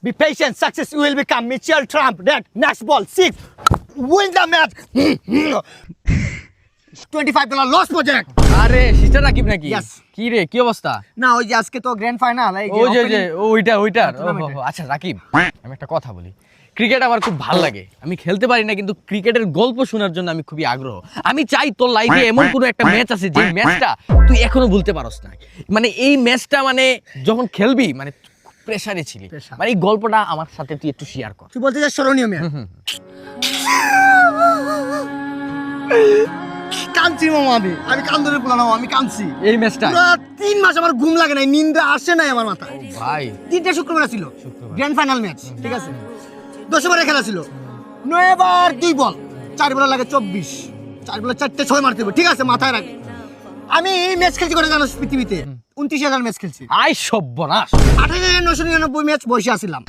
Be patient. Success will become Mitchell Trump. That next ball 6. Win the match. $25 loss project. আরে sister Rakib নাকি? Yes. কি রে কি অবস্থা? না ওই যে আজকে তো গ্র্যান্ড ফাইনাল এই ওই যে ওইটার আচ্ছা রাকিব আমি একটা কথা বলি ক্রিকেট আমার খুব ভালো লাগে আমি খেলতে পারি না কিন্তু ক্রিকেটের গল্প শোনার জন্য আমি খুবই আগ্রহ আমি চাই তোর লাইফে এমন কোনো একটা ম্যাচ আছে যে ম্যাচটা তুই এখনো ভুলতে পারস না মানে এই ম্যাচটা মানে যখন খেলবি মানে প্রেসারে ছিলি মানে এই গল্পটা আমার সাথে তুই একটু শেয়ার কর তুই বলতে চাস স্মরণীয় ম্যাচ কাঁদছি মামা আমি কান্দরে বললাম আমি কাঁদছি এই ম্যাচটা পুরো 3 মাস আমার ঘুম লাগে নাই নিন্দা আসে নাই আমার মাথায় ভাই 3টা শুক্রবার ছিল গ্র্যান্ড ফাইনাল ম্যাচ ঠিক আছে 10 ওভারের খেলা ছিল 9 ওভার 2 বল 4 বল লাগে 24 4 বলে 4টে 6 মারতে হবে ঠিক আছে মাথায় রাখ আমি এই ম্যাচ খেলছি করে জানো পৃথিবীতে 29000 ম্যাচ খেলছি আই সর্বনাশ 28999 ম্যাচ বসে আছিলাম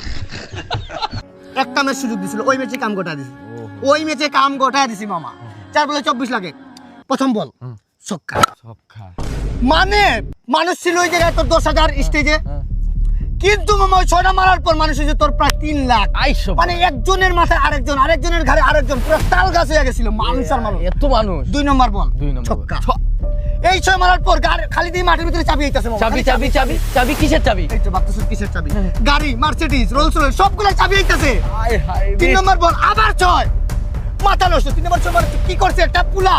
একটা ম্যাচ সুযোগ দিছিল ওই ম্যাচে কাম গোটা দিছি মামা 4 বলে 24 লাগে প্রথম বল ছক্কা মানে মানুষ ছিল ওই জায়গায় তোর 10,000 স্টেজে কিন্তু মামা ওই 6টা মারার পর মানুষ হয়েছে তোর প্রায় 3 লাখ মানে একজনের মাথায় আরেকজনের ঘাড়ে আরেকজন পুরো তাল গাছ হয়ে গেছিল মানুষ আর মানুষ এত মানুষ 2 নম্বর বল ছক্কা এই 6 মারার পর খালি দিয়ে মাঠের ভিতরে চাবি আইতাছে চাবি কিসের চাবি এই তো ভাবতেছিস কিসের চাবি গাড়ি মার্সিডিজ রোলস রয়েস সবগুলা চাবি আইতাছে 3 নম্বর বল আবার 6 মাথা নষ্ট 3 নম্বর 6 মারতে কি করছে একটা পুলা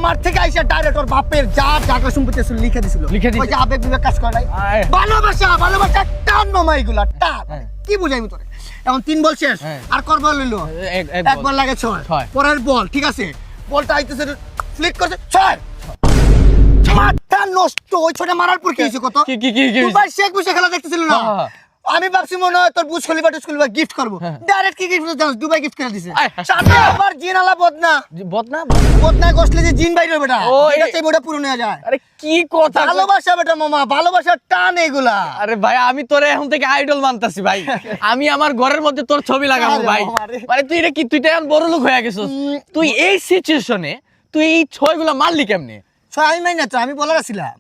মাঠ থেকে আইসা ডাইরেক্ট ওর বাপের যা টাকা সম্পত্তি ছিল লিখে দিছিল ওই যে আবেগ বিবেক কাজ করে নাই ভালোবাসা টান মামা এগুলা টান কি বুঝাইবো তোরে এখন 3 বল শেষ আর করব লইলো এক বল লাগে 6 পরের বল ঠিক আছে বলটা আইতেছে ফ্লিক করছে 6 মাথা নষ্ট ওই 6টা মারার পর কি হইছে কত কি দুবাই শেখ বসে খেলা দেখতেছিল না আমি ভাবছি মনে হয় তোর বুঝ খলিফা গিফট করবো ডাইরেক্ট কি গিফট জানিস দুবাই গিফট করে দিছে সাথে আবার জিন আলা বদনা গোসলে যে জিন বাইরে বেটা এটা সেই বড় পুরো নেওয়া যায় আরে কি কথা ভালোবাসা বেটা মামা ভালোবাসার টান এগুলা আরে ভাই আমি তোরে এখন থেকে আইডল মানতাছি ভাই আমি আমার ঘরের মধ্যে তোর ছবি লাগাবো ভাই মানে তুই এটা কি তুই তো এখন বড় লোক হয়ে গেছিস তুই এই সিচুয়েশনে তুই এই 6 গুলা মারলি কেমনে 6 আমি মাইনা তো আমি বলার ছিলাম